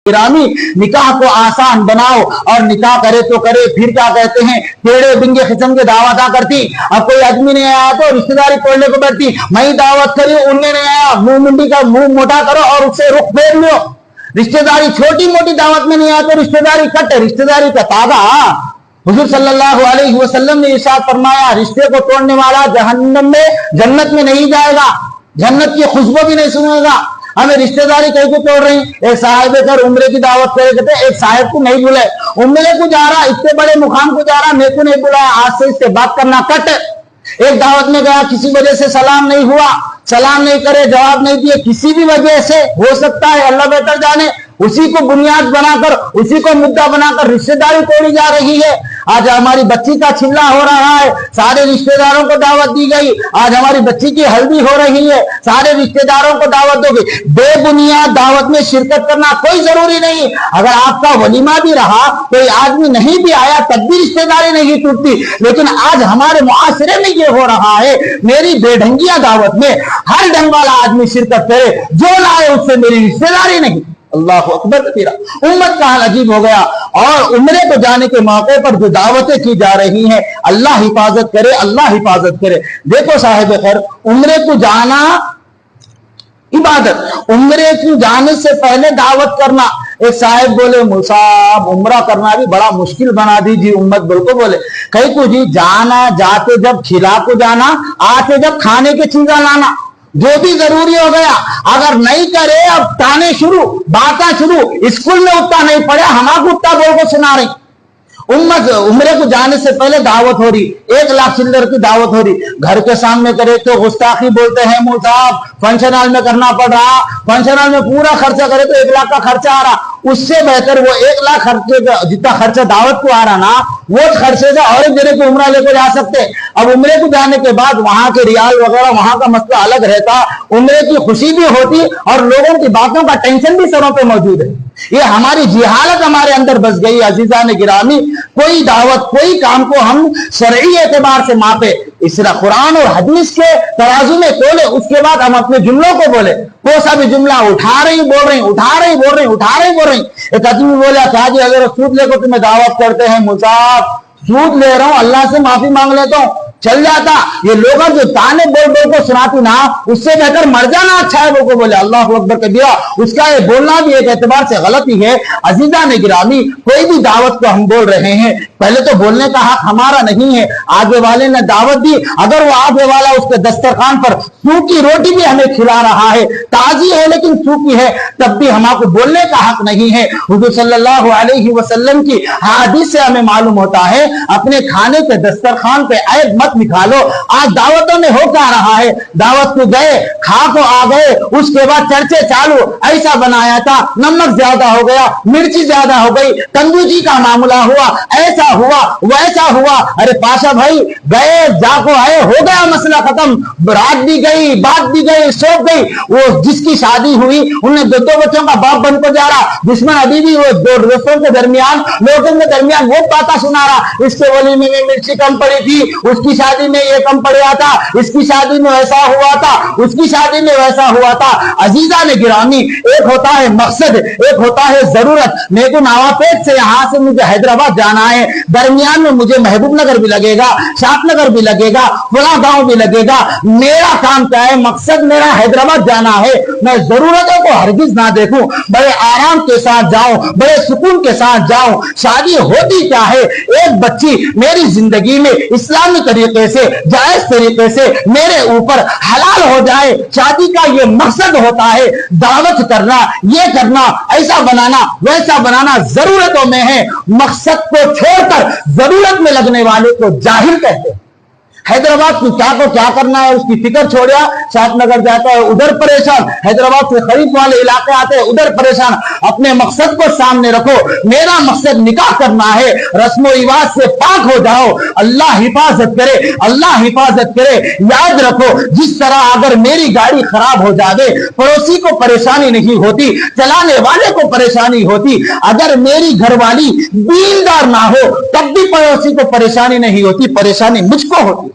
گرامی نکاح کو آسان بناؤ اور نکاح کرے تو کرے پھر کیا کہتے ہیں ٹیڑے بنگے قسم کے دعوتاں کرتی. اب کوئی آدمی نہیں آیا تو رشتہ داری توڑنے کو بیٹھتی, میں دعوت کری ان نے نہیں آیا, منہ منڈی کا منہ موٹا کرو اور اس سے رخ پھیر لو. رشتہ داری چھوٹی موٹی دعوت میں نہیں آیا تو رشتہ داری کٹ, رشتہ داری کا تاغا. حضور صلی اللہ علیہ وسلم نے ارشاد فرمایا رشتے کو توڑنے والا جہنم میں جنت میں نہیں جائے گا, جنت کی خوشبو بھی نہیں سنے گا. ہمیں رشتہ داری کہیں کو توڑ رہی. ایک صاحب کر عمرے کی دعوت کرے کہتے ایک صاحب کو نہیں بلائے, عمرے کو جا رہا, اتنے بڑے مقام کو جا رہا, میرے کو نہیں بلایا, آج سے اس سے بات کرنا کٹ. ایک دعوت میں گیا, کسی وجہ سے سلام نہیں ہوا, سلام نہیں کرے, جواب نہیں دیے, کسی بھی وجہ سے ہو سکتا ہے, اللہ بہتر جانے, اسی کو بنیاد بنا کر, اسی کو مدعا بنا کر رشتہ داری توڑی جا رہی ہے. آج ہماری بچی کا چھلا ہو رہا ہے, سارے رشتہ داروں کو دعوت دی گئی. آج ہماری بچی کی ہلدی ہو رہی ہے, سارے رشتہ داروں کو دعوت ہو گئی. بے بنیاد دعوت میں شرکت کرنا کوئی ضروری نہیں. اگر آپ کا ولیمہ بھی رہا, کوئی آدمی نہیں بھی آیا, تب بھی رشتہ داری نہیں ٹوٹتی. لیکن آج ہمارے معاشرے میں یہ ہو رہا ہے, میری بے ڈھنگیا دعوت میں ہر ڈھنگ والا آدمی شرکت کرے, جو لائے اس سے میری رشتہ داری نہیں. اللہ اکبر کبیرہ. امت کا حال عجیب ہو گیا. اور عمرے کو جانے کے موقع پر جو دعوتیں کی جا رہی ہیں, اللہ حفاظت کرے, اللہ حفاظت کرے. دیکھو صاحب خیر, عمرے کو جانا عبادت, عمرے کو جانے سے پہلے دعوت کرنا. ایک صاحب بولے مصعب عمرہ کرنا بھی بڑا مشکل بنا دیجیے امت. بالکل بولے کہیں کو جی جانا, جاتے جب کھلا کو جانا, آتے جب کھانے کی چیزیں لانا, جو بھی ضروری ہو گیا. اگر نہیں کرے اب تانے شروع, باتیں شروع, اسکول میں اتنا نہیں پڑھا, ہمارا اتنا بول کو سنا رہی. امت عمرے کو جانے سے پہلے دعوت ہو رہی, 1 لاکھ چلر کی دعوت ہو رہی. گھر کے سامنے کرے تو گستاخی بولتے ہیں مصعب, فنکشن ہال میں کرنا پڑ رہا, فنکشن ہال میں پورا خرچہ کرے تو 1 لاکھ کا خرچہ آ رہا. اس سے بہتر وہ 1 لاکھ خرچے جتنا خرچہ دعوت کو آ رہا نا, وہ خرچے سے اور ایک جگہ کو عمرہ لے کے جا سکتے. اب عمرے کو جانے کے بعد وہاں کے ریال وغیرہ وہاں کا مسئلہ الگ رہتا, عمرے کی خوشی بھی ہوتی اور لوگوں کی باتوں کا ٹینشن بھی سروں پہ موجود ہے. یہ ہماری جہالت ہمارے اندر بس گئی. عزیزان گرامی, کوئی دعوت کوئی کام کو ہم شرعی اعتبار سے ماپے, اس طرح قرآن اور حدیث کے ترازو میں تولے, اس کے بعد ہم اپنے جملوں کو بولے. کوئی سا بھی جملہ اٹھا رہی بول رہی, اٹھا رہی بول رہی, اٹھا رہی بول رہی. ایک آدمی بولا کہا جی اگر سود لے کو تمہیں دعوت کرتے ہیں مصعب سود لے رہا ہوں, اللہ سے معافی مانگ لیتا ہوں, چل جاتا. یہ لوگ جو تانے بول بول کو سناتی نا, اس سے بہتر مر جانا اچھا ہے. وہ کو بولے اللہ اکبر کبیرہ. اس کا یہ بولنا بھی ایک اعتبار سے غلطی ہے. عزیزان گرامی, کوئی بھی دعوت کو ہم بول رہے ہیں, پہلے تو بولنے کا حق ہمارا نہیں ہے. آگے والے نے دعوت دی, اگر وہ آگے والا اس کے دسترخوان پر سوکھی روٹی بھی ہمیں کھلا رہا ہے, تازی ہے لیکن سوکھی ہے, تب بھی ہمارے کو بولنے کا حق نہیں ہے. حضور صلی اللہ علیہ وسلم کی حدیث سے ہمیں معلوم ہوتا ہے, اپنے کھانے کے دسترخوان پہ عیب مت نکالو. آج دعوتوں میں ہو کیا رہا ہے, دعوت کو گئے, کھا کو آ گئے, اس کے بعد چرچے چالو, ایسا بنایا تھا, نمک زیادہ ہو گیا, مرچی زیادہ ہو گئی, کنجوسی کا معاملہ ہوا, ایسا ہوا ویسا ہوا. ارے پاشا بھائی گئے, جا کو آئے, ہو گیا مسئلہ ختم. رات بھی گئی, بات بھی گئی, سوپ گئی. وہ جس کی شادی ہوئی انہیں 2 بچوں کا باپ بن کو جا رہا, جس میں ابھی بھی وہ 2 دوستوں کے درمیان, لوگوں کے درمیان وہ باتیں سنا رہا, اس کے ولیمے میں مرچی کم پڑی تھی, اس کی شادی میں یہ کم پڑیا تھا, اس کی شادی میں ایسا ہوا تھا, اس کی شادی میں ویسا ہوا تھا. عزیزان گرامی, ایک ہوتا ہے مقصد, ایک ہوتا ہے ضرورت. میرے کو نواپیٹ سے یہاں سے مجھے حیدرآباد جانا ہے, درمیان میں مجھے محبوب نگر بھی لگے گا, شاپ نگر بھی لگے گا, فلاں گاؤں بھی لگے گا. میرا کام کیا ہے, مقصد میرا حیدرآباد جانا ہے. میں ضرورتوں کو ہرگز نہ دیکھوں, بڑے آرام کے ساتھ جاؤں, بڑے سکون کے ساتھ جاؤں. شادی ہوتی کیا ہے, ایک بچی میری زندگی میں اسلامی طریقے سے, جائز طریقے سے میرے اوپر حلال ہو جائے. شادی کا یہ مقصد ہوتا ہے, دعوت کرنا, یہ کرنا, ایسا بنانا ویسا بنانا ضرورتوں میں ہے. مقصد کو چھوڑ کر ضرورت میں لگنے والے کو جاہل کہتے ہیں. حیدرآباد کو کیا کرنا ہے اس کی فکر چھوڑیا, شاپ نگر جاتا ہے ادھر پریشان, حیدرآباد سے قریب والے علاقے آتے ہیں ادھر پریشان. اپنے مقصد کو سامنے رکھو. میرا مقصد نکاح کرنا ہے, رسم و رواج سے پاک ہو جاؤ. اللہ حفاظت کرے, اللہ حفاظت کرے. یاد رکھو, جس طرح اگر میری گاڑی خراب ہو جائے پڑوسی کو پریشانی نہیں ہوتی, چلانے والے کو پریشانی ہوتی. اگر میری گھر والی دیندار نہ ہو تب بھی پڑوسی کو پریشانی نہیں ہوتی, پریشانی مجھ کو ہوتی.